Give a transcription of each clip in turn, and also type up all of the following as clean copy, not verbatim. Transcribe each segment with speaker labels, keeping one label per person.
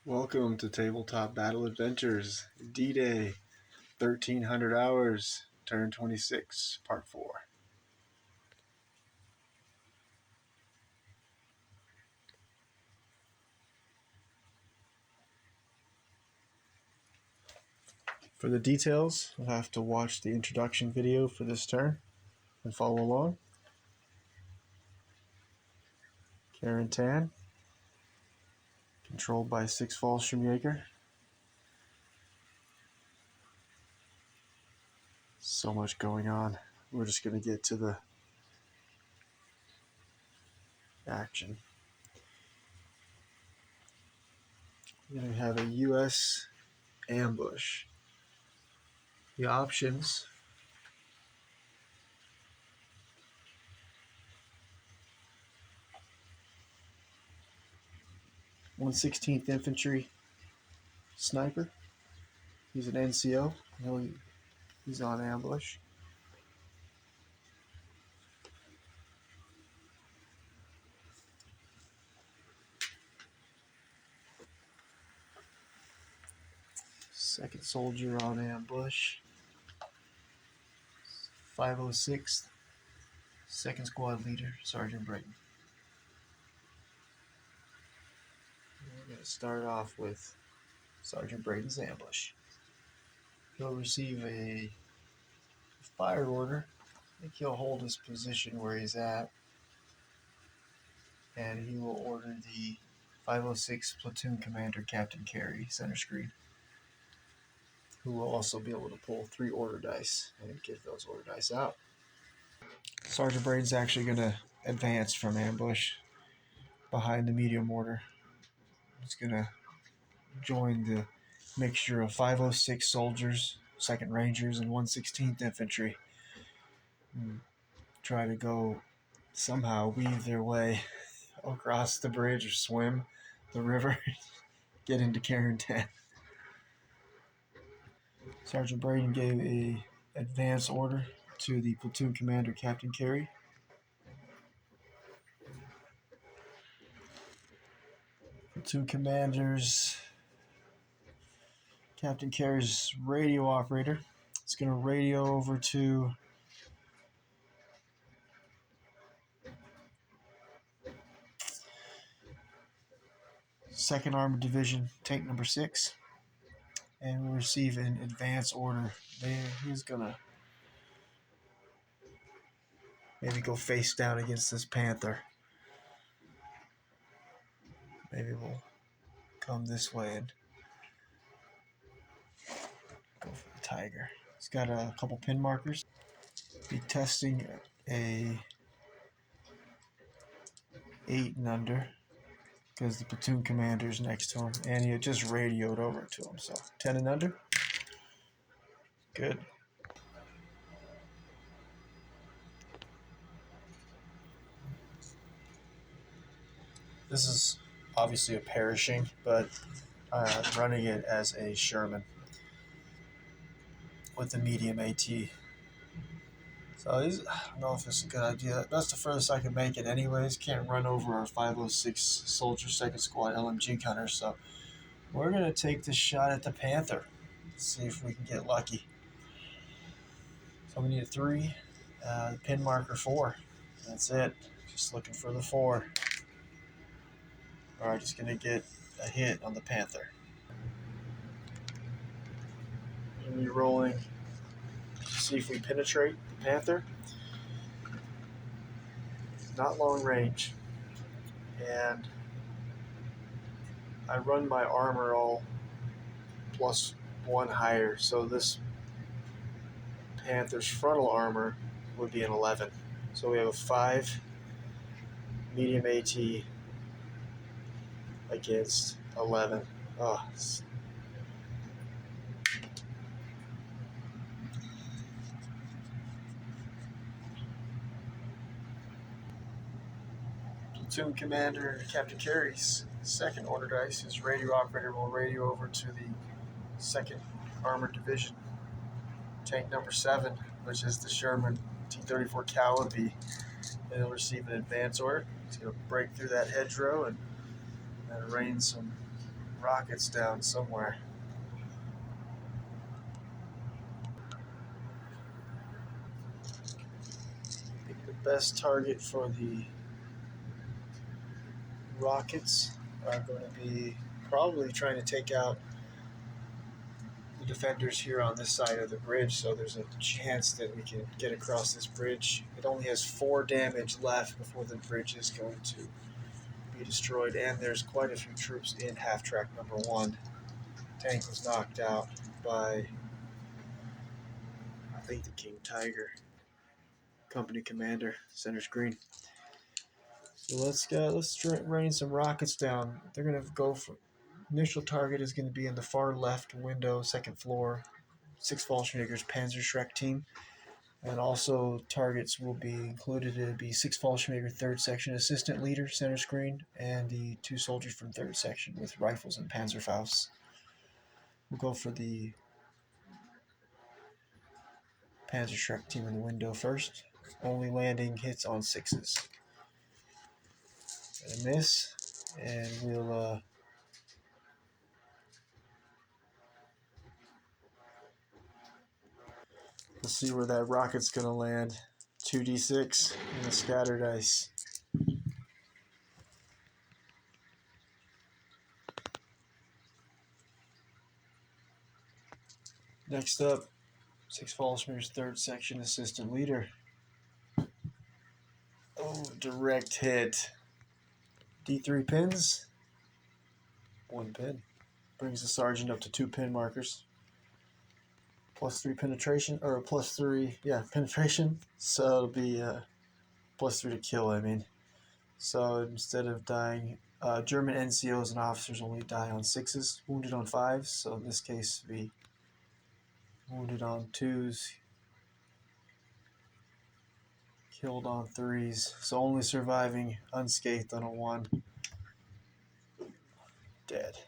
Speaker 1: Welcome to Tabletop Battle Adventures, D-Day, 1300 hours, Turn 26, Part 4. For the details, you'll have to watch the introduction video for this turn and follow along. Karen Tan, controlled by 6 Fallschirmjäger. So much going on. We're just going to get to the action. We're going to have a U.S. ambush. The options: 116th Infantry Sniper. He's an NCO. He's on ambush. Second soldier on ambush. 506th, second squad leader, Sergeant Brayton. We're going to start off with Sergeant Brayton's ambush. He'll receive a fire order. I think he'll hold his position where he's at, and he will order the 506 Platoon Commander Captain Carey, center screen, who will also be able to pull 3 order dice and get those order dice out. Sergeant Brayton's actually going to advance from ambush behind the medium mortar. He's going to join the mixture of 506 soldiers, 2nd Rangers, and 116th Infantry. Try to go somehow weave their way across the bridge or swim the river, get into Carrington. Sergeant Brayton gave a advance order to the platoon commander, Captain Carey. Platoon commanders, Captain Carey's radio operator. It's going to radio over to Second Armored Division, Tank Number 6, and we'll receive an advance order. He's going to maybe go face down against this Panther. Maybe we'll come this way and go for the Tiger. He's got a couple pin markers. Be testing a 8 and under because the platoon commander's next to him, and he had just radioed over to him. So 10 and under. Good. This is obviously a Pershing, but I'm running it as a Sherman with the medium AT. So I don't know if it's a good idea. That's the furthest I can make it anyways. Can't run over our 506 soldier 2nd squad LMG gunner. So we're going to take this shot at the Panther. See if we can get lucky. So we need a 3. Pin marker 4. That's it. Just looking for the 4. Alright, just going to get a hit on the Panther. We're going to be rolling. See if we penetrate the Panther. Not long range. And I run my armor all +1 higher. So this Panther's frontal armor would be an 11. So we have a 5 medium AT against 11. Oh, platoon commander Captain Carey's 2nd order dice. His radio operator will radio over to the 2nd Armored Division, Tank Number 7, which is the Sherman T-34 Calibre, and he'll receive an advance order. He's going to break through that hedgerow and rain some rockets down somewhere. I think the best target for the rockets are going to be probably trying to take out the defenders here on this side of the bridge, so there's a chance that we can get across this bridge. It only has 4 damage left before the bridge is going to be destroyed, and there's quite a few troops in half-track number 1. Tank was knocked out by, I think, the King Tiger. Company commander, center screen. So let's rain some rockets down. They're gonna go for initial target is going to be in the far left window, second floor, 6 Fallschirmjägers Panzerschreck team, and also targets will be included. It'll be 6 Fallschirmjäger 3rd section assistant leader, center screen, and the 2 soldiers from 3rd section with rifles and Panzerfaust. We'll go for the Panzerschreck team in the window first. Only landing hits on 6s. And a miss, and we'll see where that rocket's gonna land. 2d6 and a scatter dice. Next up, 6 Fallschirmjägers 3rd section assistant leader. Oh, direct hit. D3 pins. 1 pin. Brings the sergeant up to 2 pin markers. +3 penetration, or +3, yeah, penetration. So it'll be +3 to kill, I mean. So instead of dying, German NCOs and officers only die on 6s, wounded on 5s. So in this case, we wounded on 2s, killed on 3s. So only surviving unscathed on a 1. Dead.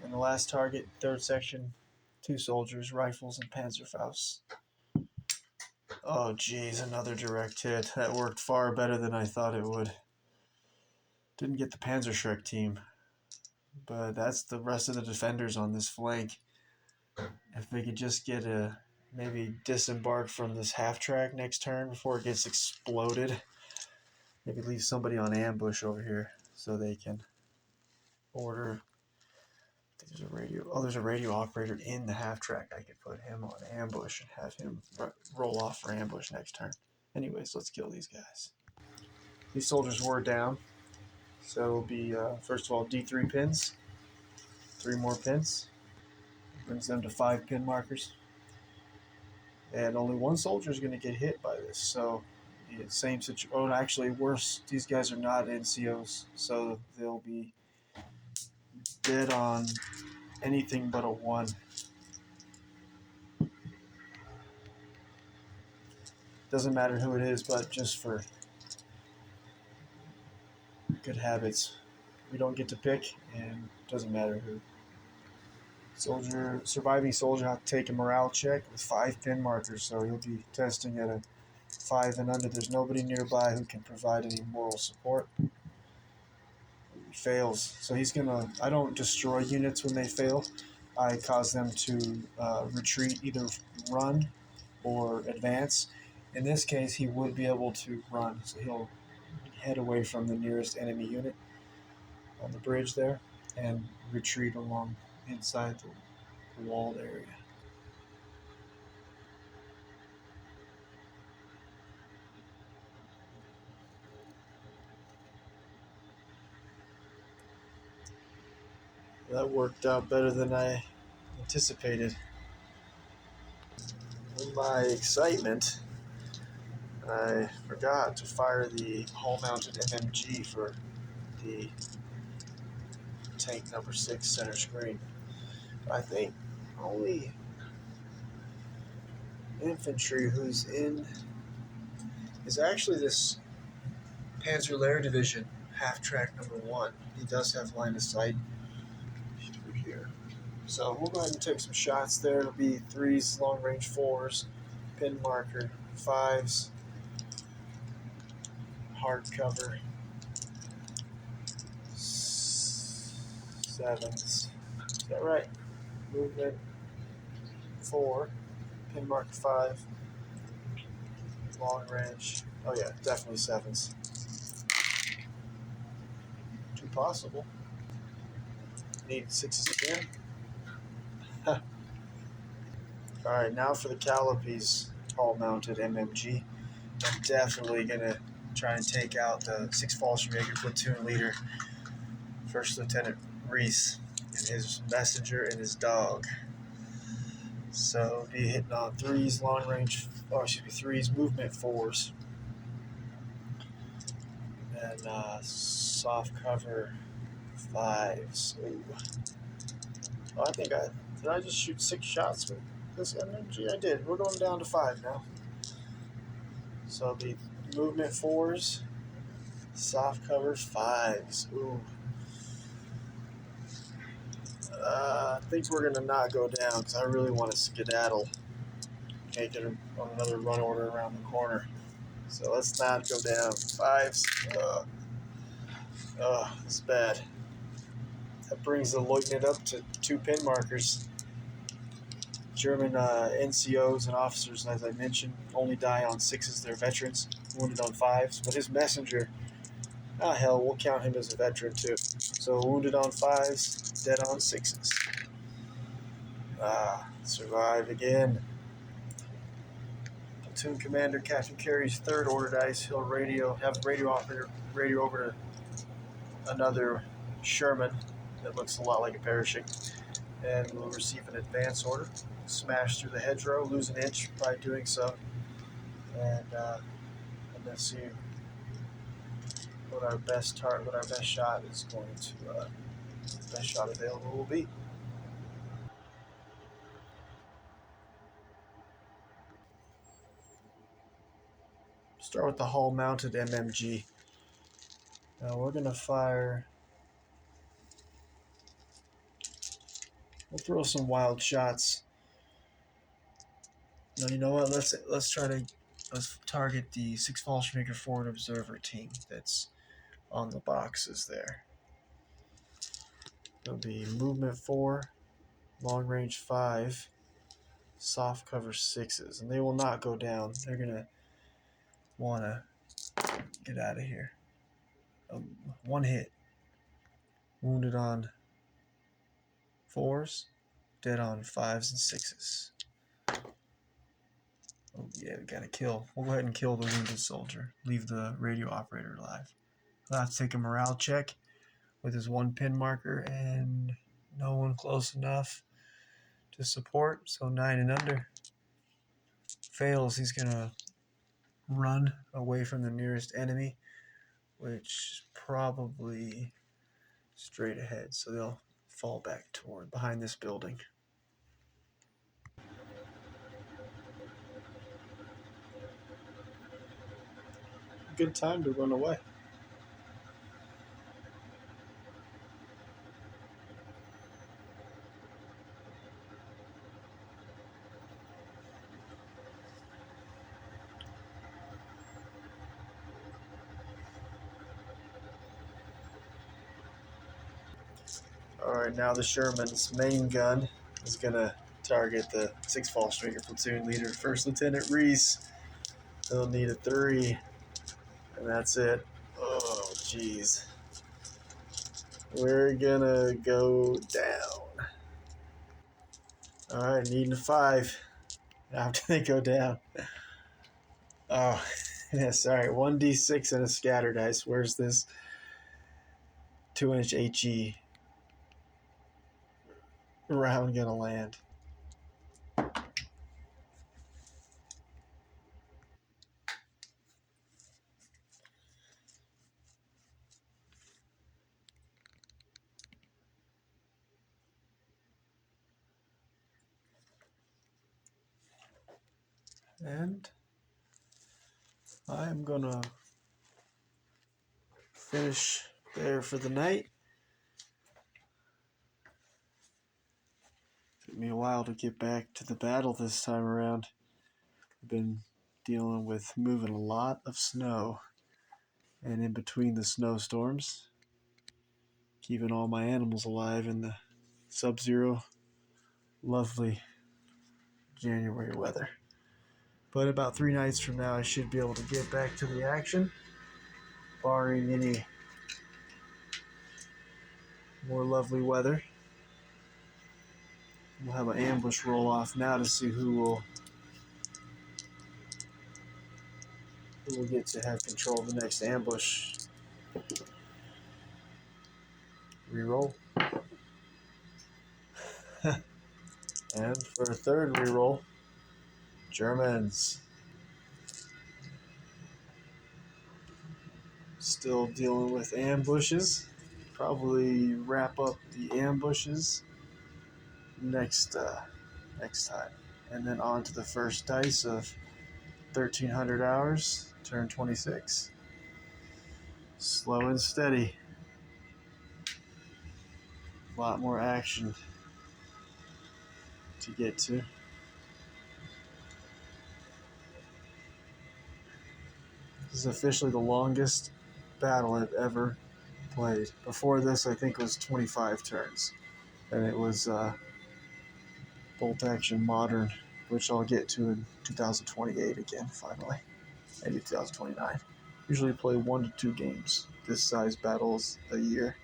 Speaker 1: And the last target, 3rd section, 2 soldiers, rifles, and Panzerfaust. Oh geez, another direct hit. That worked far better than I thought it would. Didn't get the Panzerschreck team, but that's the rest of the defenders on this flank. If we could just get maybe disembark from this half track next turn before it gets exploded. Maybe leave somebody on ambush over here so they can order. I think there's a radio. Oh, there's a radio operator in the half track. I could put him on ambush and have him roll off for ambush next turn. Anyways, let's kill these guys. These soldiers were down. So it'll be, first of all, D3 pins. 3 more pins. Brings them to 5 pin markers. And only 1 soldier is going to get hit by this. So, yeah, same situation. Oh, actually, worse. These guys are not NCOs. So they'll be dead on anything but a 1. Doesn't matter who it is, but just for good habits. We don't get to pick, and it doesn't matter who. Surviving soldier have to take a morale check with 5 pin markers, so he'll be testing at a 5 and under. There's nobody nearby who can provide any moral support. He fails, so he's gonna. I don't destroy units when they fail. I cause them to retreat, either run or advance. In this case, he would be able to run, so he'll head away from the nearest enemy unit on the bridge there and retreat along inside the walled area. That worked out better than I anticipated. In my excitement, I forgot to fire the hull-mounted MMG for the tank number 6 center screen. I think only infantry who's in is actually this Panzer Division, half-track number 1. He does have line of sight through here. So we'll go ahead and take some shots there. It'll be 3s, long-range 4s, pin marker, 5s, hard cover, 7s, 7s. Is that right? Movement 4, pin mark 5, long range. Oh yeah, definitely 7s. 2 possible. Need 6s again. Alright, now for the Callipes Hall-mounted MMG. I'm definitely going to try and take out the 6 Fallschirmjäger platoon leader, First Lieutenant Reese, and his messenger and his dog. So be hitting on 3s, long range, 3s, movement 4s. And soft cover 5s. Ooh. Oh, did I just shoot 6 shots with this MMG? I did. We're going down to 5 now. So it'll be movement 4s, soft cover 5s. Ooh. I think we're going to not go down because I really want to skedaddle. Can't get on another run order around the corner. So let's not go down. 5s. It's bad. That brings the lieutenant up to 2 pin markers. German NCOs and officers, as I mentioned, only die on 6s. They're veterans, wounded on 5s. But his messenger, hell, we'll count him as a veteran too. So wounded on 5s, dead on 6s. Survive again. Platoon commander Captain Carey's 3rd order dice. He'll have a radio operator radio over to another Sherman that looks a lot like a parachute, and we'll receive an advance order. Smash through the hedgerow, lose an inch by doing so, and let's see what our best shot is going to best shot available will be. Start with the hull-mounted MMG. Now we're gonna fire. We'll throw some wild shots. No, you know what? Let's target the 6 Fallschirmjäger forward observer team that's on the boxes there. It'll be movement 4, long range 5, soft cover 6s, and they will not go down. They're gonna wanna get out of here. 1 hit, wounded on 4s, dead on 5s and 6s. Oh yeah, we gotta kill. We'll go ahead and kill the wounded soldier. Leave the radio operator alive. We'll have to take a morale check with his 1 pin marker, and no one close enough to support, so 9 and under. Fails, he's gonna run away from the nearest enemy, which probably straight ahead, so they'll fall back toward behind this building. Good time to run away. Alright, now the Sherman's main gun is going to target the 6 Fallschirmjäger platoon leader, First Lieutenant Reese. He'll need a 3, and that's it. Oh, jeez. We're going to go down. Alright, needing a 5 after they go down. Oh, yeah, sorry. 1d6 and a scatter dice. Where's this 2-inch HE round gonna land? And I'm gonna finish there for the night. Took me a while to get back to the battle this time around. I've been dealing with moving a lot of snow, and in between the snowstorms, keeping all my animals alive in the sub-zero, lovely January weather. But about 3 nights from now, I should be able to get back to the action, barring any more lovely weather. We'll have an ambush roll off now to see who will get to have control of the next ambush. Reroll. And for a third reroll, Germans. Still dealing with ambushes. Probably wrap up the ambushes next time. And then on to the first dice of 1300 hours, turn 26. Slow and steady. A lot more action to get to. This is officially the longest battle I've ever played. Before this, I think it was 25 turns. And it was Bolt Action Modern, which I'll get to in 2028 again, finally. Maybe 2029. Usually play 1 to 2 games, this size battles a year.